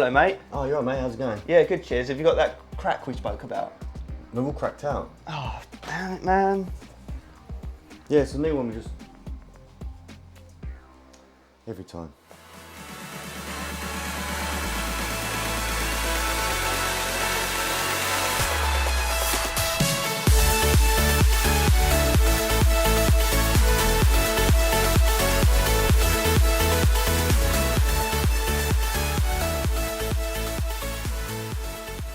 Hello, mate. Oh, you're right, mate. How's it going? Yeah, good, cheers. Have you got that crack we spoke about? They're all cracked out. Oh, damn it, man. Yeah, it's a new one. We just every time.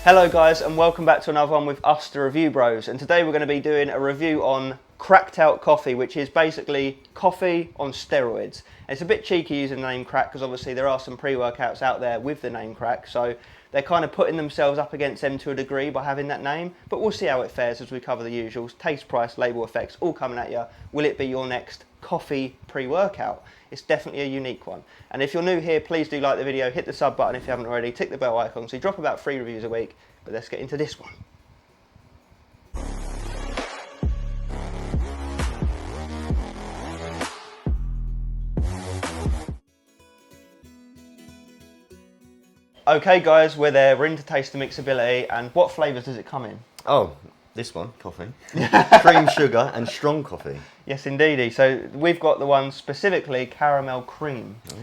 Hello guys, and welcome back to another one with us, the Review Bros. And today we're going to be doing a review on cracked out coffee, which is basically coffee on steroids. And it's a bit cheeky using the name crack because obviously there are some pre-workouts out there with the name crack, so they're kind of putting themselves up against them to a degree by having that name. But we'll see how it fares as we cover the usuals: taste, price, label, effects, all coming at you. Will it be your next coffee pre-workout? It's definitely a unique one. And if you're new here, please do like the video, hit the sub button if you haven't already, tick the bell icon. So you drop about 3 reviews a week, but let's get into this one. Okay guys, we're there, we're into taste and mixability, and what flavours does it come in? Oh, this one, coffee. Cream, sugar, and strong coffee. Yes, indeedy. So we've got the one specifically caramel cream. Oh.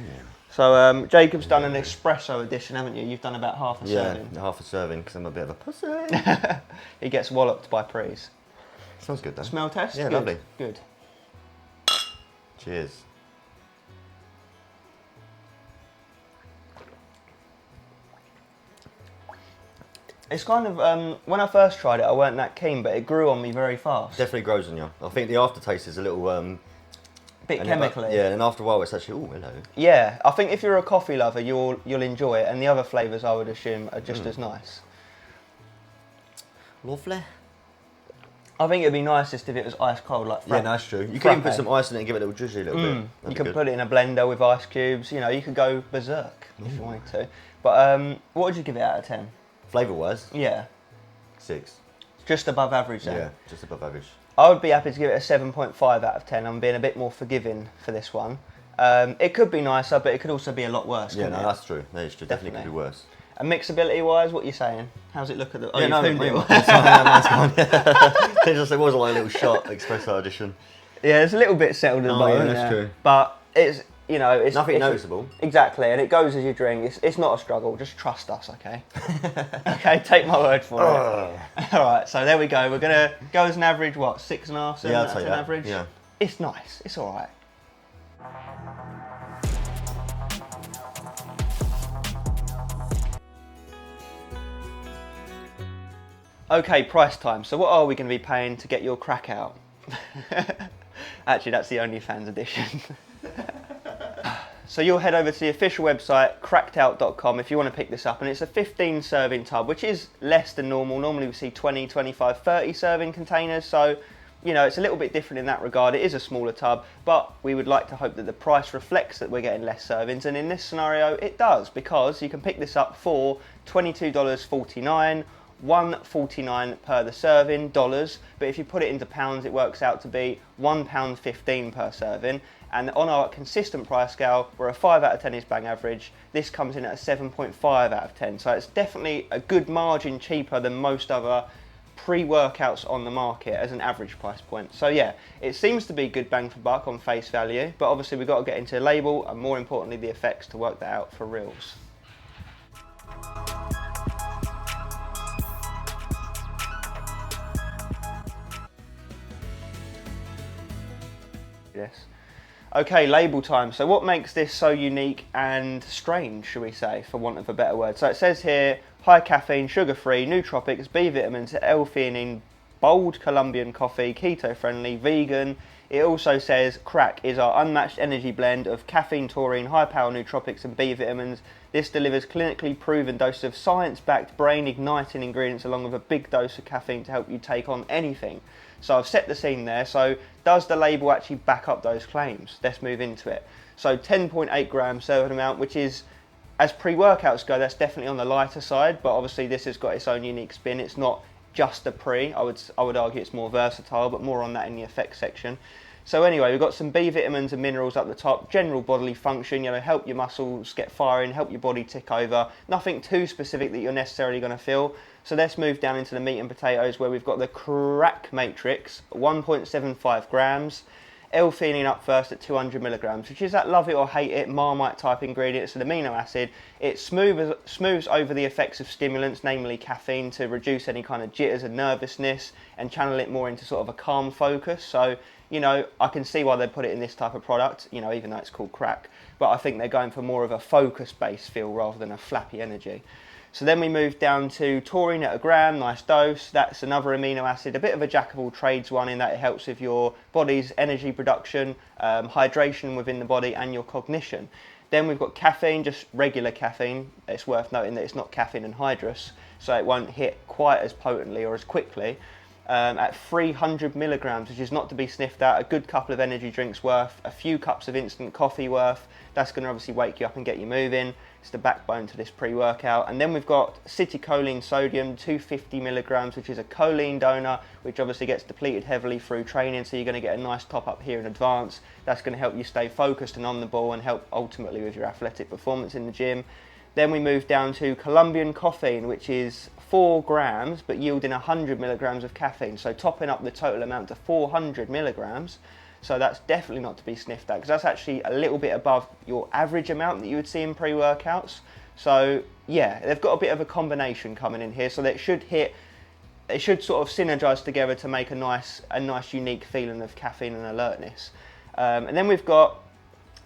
So Jacob's done an espresso edition, haven't you? You've done about half a serving. Yeah, half a serving because I'm a bit of a pussy. He gets walloped by prees. Smells good though. Smell test? Yeah, good. lovely. Good. Cheers. It's kind of, when I first tried it, I weren't that keen, but it grew on me very fast. Definitely grows on you. I think the aftertaste is a little... bit chemically. Yeah, and after a while it's actually, oh, hello. Yeah, I think if you're a coffee lover, you'll enjoy it, and the other flavours I would assume are just as nice. Lovely. I think it'd be nicest if it was ice cold, like yeah, no, that's true. You can even put some ice in it and give it a little drizzly a little bit. You can put it in a blender with ice cubes. You know, you could go berserk if you wanted to. But what would you give it out of 10? Flavour-wise? Yeah. 6. Just above average then? Yeah, just above average. I would be happy to give it a 7.5 out of 10. I'm being a bit more forgiving for this one. It could be nicer, but it could also be a lot worse. Yeah, no, that's true. That is true. Definitely could be worse. And mixability-wise, what are you saying? How's it look at the... Oh, yeah, no, it just, it was like a little shot, espresso edition. Yeah, it's a little bit settled at the bottom. Yeah, that's true. But it's, you know... it's nothing noticeable. Exactly, and it goes as you drink. It's not a struggle, just trust us, okay? Okay, take my word for it. Alright, so there we go. We're going to go as an average, what, 6.5, 7 out of 10 average? Yeah. It's nice, it's alright. Okay, price time. So what are we going to be paying to get your crack out? Actually, that's the OnlyFans edition. So you'll head over to the official website, crackedout.com, if you want to pick this up. And it's a 15 serving tub, which is less than normal. Normally we see 20, 25, 30 serving containers. So, you know, it's a little bit different in that regard. It is a smaller tub, but we would like to hope that the price reflects that we're getting less servings. And in this scenario, it does, because you can pick this up for $22.49, $1.49 per the serving, dollars, but if you put it into pounds, it works out to be £1.15 per serving. And on our consistent price scale, where a 5 out of 10 is bang average, this comes in at a 7.5 out of 10. So it's definitely a good margin cheaper than most other pre-workouts on the market as an average price point. So yeah, it seems to be good bang for buck on face value, but obviously we've got to get into the label and more importantly the effects to work that out for reals. Yes. Okay, label time. So what makes this so unique and strange, should we say, for want of a better word? So it says here, high caffeine, sugar-free, nootropics, B vitamins, L-theanine, bold Colombian coffee, keto-friendly, vegan. It also says crack is our unmatched energy blend of caffeine, taurine, high-power nootropics and B vitamins. This delivers clinically proven doses of science-backed brain-igniting ingredients along with a big dose of caffeine to help you take on anything. So I've set the scene there. So does the label actually back up those claims? Let's move into it. So 10.8 grams serving amount, which is, as pre-workouts go, that's definitely on the lighter side, but obviously this has got its own unique spin. It's not just a pre. I would argue it's more versatile, but more on that in the effects section. So anyway, we've got some B vitamins and minerals up the top, general bodily function, you know, help your muscles get firing, help your body tick over. Nothing too specific that you're necessarily going to feel. So let's move down into the meat and potatoes, where we've got the crack matrix, 1.75 grams. L-theanine up first at 200 milligrams, which is that love it or hate it Marmite type ingredient. It's an amino acid. It smooths over the effects of stimulants, namely caffeine, to reduce any kind of jitters and nervousness and channel it more into sort of a calm focus. So, you know, I can see why they put it in this type of product, you know, even though it's called crack. But I think they're going for more of a focus-based feel rather than a flappy energy. So then we move down to taurine at a gram, nice dose. That's another amino acid, a bit of a jack of all trades one in that it helps with your body's energy production, hydration within the body and your cognition. Then we've got caffeine, just regular caffeine. It's worth noting that it's not caffeine anhydrous, so it won't hit quite as potently or as quickly. At 300 milligrams, which is not to be sniffed at, a good couple of energy drinks worth, a few cups of instant coffee worth. That's going to obviously wake you up and get you moving. It's the backbone to this pre-workout. And then we've got citicoline sodium, 250 milligrams, which is a choline donor, which obviously gets depleted heavily through training, so you're going to get a nice top up here in advance. That's going to help you stay focused and on the ball and help ultimately with your athletic performance in the gym. Then we move down to Colombian caffeine, which is 4 grams, but yielding 100 milligrams of caffeine. So topping up the total amount to 400 milligrams. So that's definitely not to be sniffed at, because that's actually a little bit above your average amount that you would see in pre-workouts. So yeah, they've got a bit of a combination coming in here, so that it should sort of synergize together to make a nice unique feeling of caffeine and alertness. And then we've got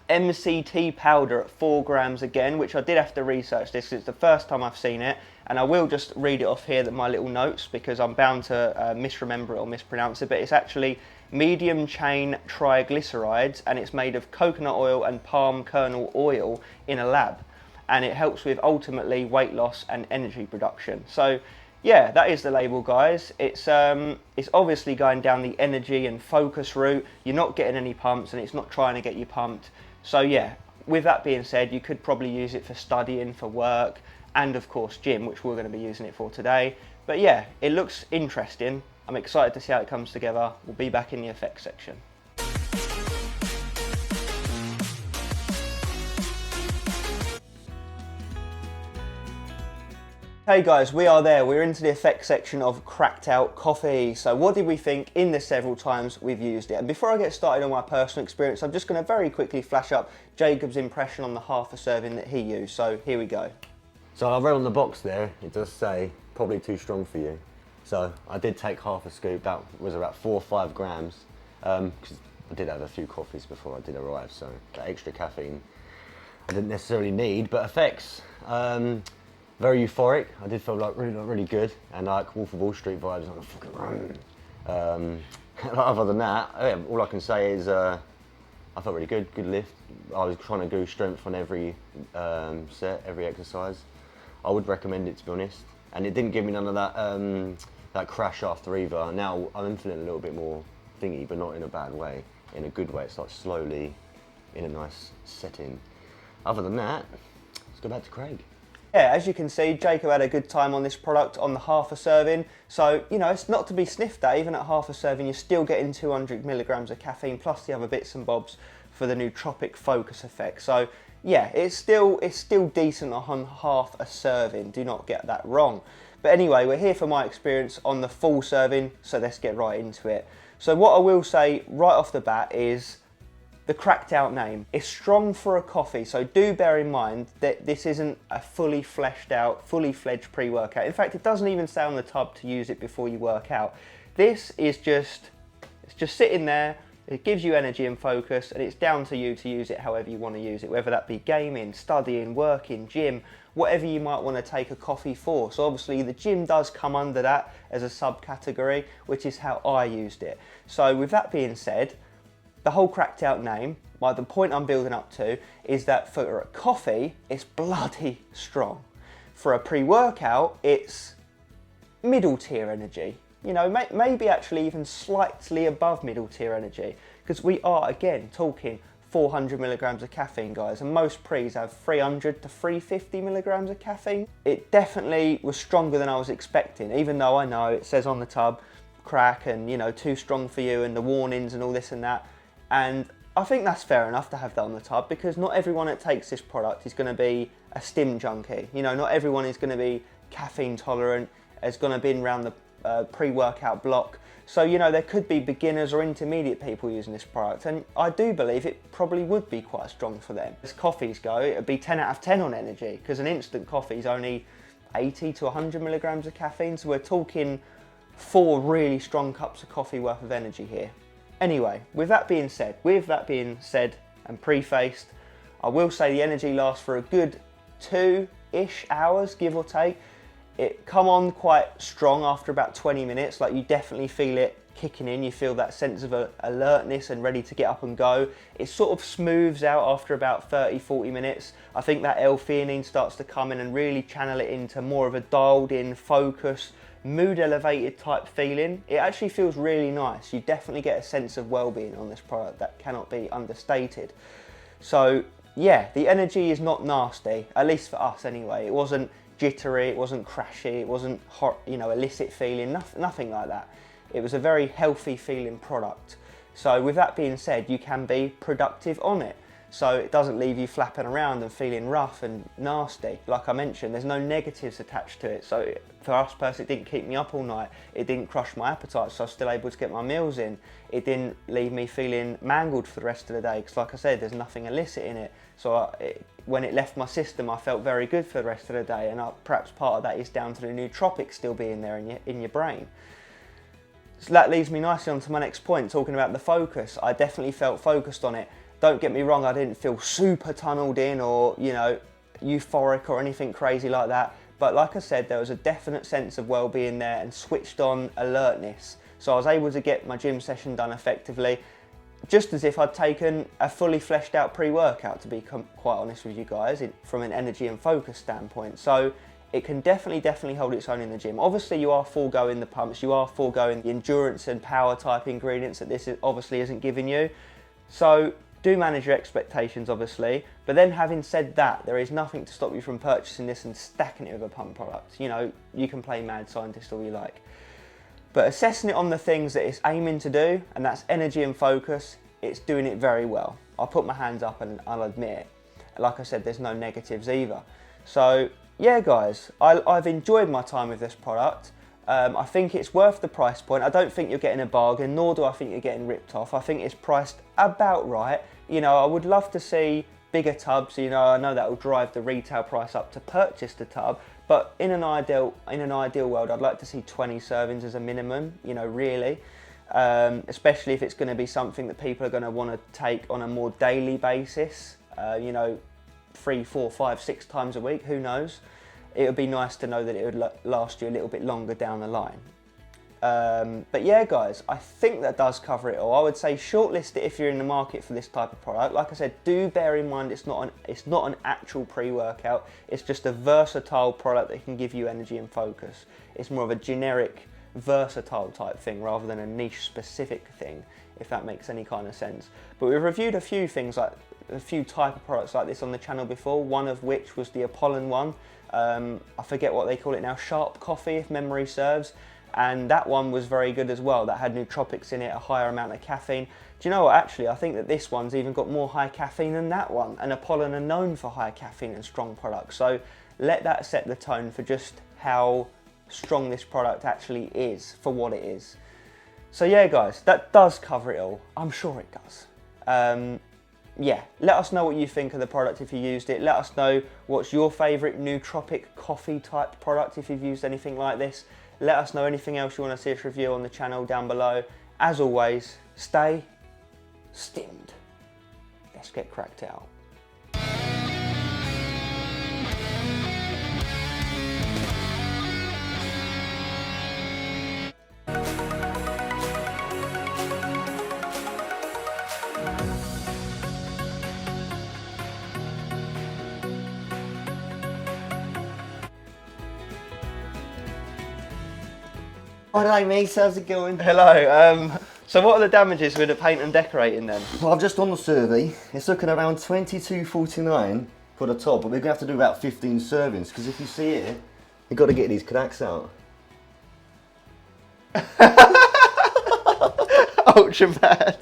MCT powder at 4 grams again, which I did have to research this. It's the first time I've seen it, and I will just read it off here, that my little notes, because I'm bound to misremember it or mispronounce it, but it's actually medium chain triglycerides, and it's made of coconut oil and palm kernel oil in a lab, and it helps with ultimately weight loss and energy production. So yeah, that is the label, guys. It's obviously going down the energy and focus route. You're not getting any pumps, and it's not trying to get you pumped. So yeah, with that being said, you could probably use it for studying, for work, and of course gym, which we're going to be using it for today. But yeah, it looks interesting. I'm excited to see how it comes together. We'll be back in the effects section. Hey guys, we are there. We're into the effects section of Cracked Out Coffee. So what did we think in the several times we've used it? And before I get started on my personal experience, I'm just going to very quickly flash up Jacob's impression on the half a serving that he used. So here we go. So I read on the box there, it does say probably too strong for you. So I did take half a scoop. That was about 4 or 5 grams. Because I did have a few coffees before I did arrive, so that extra caffeine I didn't necessarily need. But effects, very euphoric. I did feel like really good, and like Wolf of Wall Street vibes on the fucking run. Other than that, all I can say is I felt really good lift. I was trying to go strength on every set, every exercise. I would recommend it, to be honest. And it didn't give me none of that crash after either. Now I'm feeling a little bit more thingy, but not in a bad way, in a good way. It's like slowly, in a nice setting. Other than that, let's go back to Craig. Yeah, as you can see, Jacob had a good time on this product on the half a serving. So, you know, it's not to be sniffed at. Even at half a serving, you're still getting 200 milligrams of caffeine, plus the other bits and bobs for the nootropic focus effect. So yeah, it's still decent on half a serving. Do not get that wrong. But anyway, we're here for my experience on the full serving, so let's get right into it. So what I will say right off the bat is the Cracked Out name. It's strong for a coffee, so do bear in mind that this isn't a fully fleshed out, fully fledged pre-workout. In fact, it doesn't even say on the tub to use it before you work out. This is just sitting there. It gives you energy and focus, and it's down to you to use it however you want to use it, whether that be gaming, studying, working, gym, whatever you might want to take a coffee for. So obviously the gym does come under that as a subcategory, which is how I used it. So with that being said, the whole Cracked Out name, the point I'm building up to is that for a coffee, it's bloody strong. For a pre-workout, it's middle tier energy. You know, maybe actually even slightly above middle tier energy, because we are, again, talking 400 milligrams of caffeine, guys, and most pre's have 300 to 350 milligrams of caffeine. It definitely was stronger than I was expecting, even though I know it says on the tub, crack and, you know, too strong for you and the warnings and all this and that. And I think that's fair enough to have that on the tub, because not everyone that takes this product is going to be a stim junkie. You know, not everyone is going to be caffeine tolerant, is going to be around the pre-workout block. So, you know, there could be beginners or intermediate people using this product, and I do believe it probably would be quite strong for them. As coffees go, it would be 10 out of 10 on energy, because an instant coffee is only 80 to 100 milligrams of caffeine, so we're talking 4 really strong cups of coffee worth of energy here. Anyway, with that being said and prefaced, I will say the energy lasts for a good 2-ish hours, give or take. It come on quite strong after about 20 minutes, like you definitely feel it kicking in, you feel that sense of alertness and ready to get up and go. It sort of smooths out after about 30-40 minutes. I think that L-theanine starts to come in and really channel it into more of a dialed in, focus, mood elevated type feeling. It actually feels really nice. You definitely get a sense of well-being on this product that cannot be understated. So yeah, the energy is not nasty, at least for us anyway. It wasn't jittery, it wasn't crashy, it wasn't hot, you know, illicit feeling, nothing like that. It was a very healthy feeling product. So with that being said, you can be productive on it. So it doesn't leave you flapping around and feeling rough and nasty. Like I mentioned, there's no negatives attached to it. So for us personally, it didn't keep me up all night. It didn't crush my appetite, so I was still able to get my meals in. It didn't leave me feeling mangled for the rest of the day, because like I said, there's nothing illicit in it. So when it left my system, I felt very good for the rest of the day, and perhaps part of that is down to the nootropics still being there in your brain. So that leads me nicely on to my next point, talking about the focus. I definitely felt focused on it. Don't get me wrong, I didn't feel super tunneled in or, you know, euphoric or anything crazy like that. But like I said, there was a definite sense of well-being there and switched on alertness. So I was able to get my gym session done effectively, just as if I'd taken a fully fleshed out pre-workout, to be quite honest with you guys, from an energy and focus standpoint. So it can definitely hold its own in the gym. Obviously you are foregoing the pumps, you are foregoing the endurance and power type ingredients that this obviously isn't giving you. So do manage your expectations, obviously, but then having said that, there is nothing to stop you from purchasing this and stacking it with a pump product. You know, you can play mad scientist all you like. But assessing it on the things that it's aiming to do, and that's energy and focus, it's doing it very well. I'll put my hands up and I'll admit it. Like I said, there's no negatives either. So yeah guys, I've enjoyed my time with this product. I think it's worth the price point. I don't think you're getting a bargain, nor do I think you're getting ripped off. I think it's priced about right. You know, I would love to see bigger tubs. You know, I know that will drive the retail price up to purchase the tub, but in an ideal world, I'd like to see 20 servings as a minimum, you know, really. Especially if it's going to be something that people are going to want to take on a more daily basis, you know, 3, 4, 5, 6 times a week, who knows. It would be nice to know that it would last you a little bit longer down the line. But yeah guys, I think that does cover it all. I would say shortlist it if you're in the market for this type of product. Like I said, do bear in mind it's not an actual pre-workout. It's just a versatile product that can give you energy and focus. It's more of a generic, versatile type thing rather than a niche specific thing, if that makes any kind of sense. But we've reviewed a few things, like a few type of products like this on the channel before, one of which was the APOLLON one. I forget what they call it now, Sharp Coffee if memory serves, and that one was very good as well. That had nootropics in it, a higher amount of caffeine. Do you know what, actually I think that this one's even got more high caffeine than that one, and APOLLON are known for high caffeine and strong products, so let that set the tone for just how strong this product actually is for what it is. So yeah guys, that does cover it all. I'm sure it does. Yeah, let us know what you think of the product if you used it. Let us know what's your favourite nootropic coffee type product if you've used anything like this. Let us know anything else you want to see us review on the channel down below. As always, stay stimmed. Let's get cracked out. Alright mate, how's it going? Hello, so what are the damages with the paint and decorating then? Well, I've just done the survey. It's looking around 22.49 for the top, but we're going to have to do about 15 servings, because if you see it, you've got to get these cracks out. Ultra bad.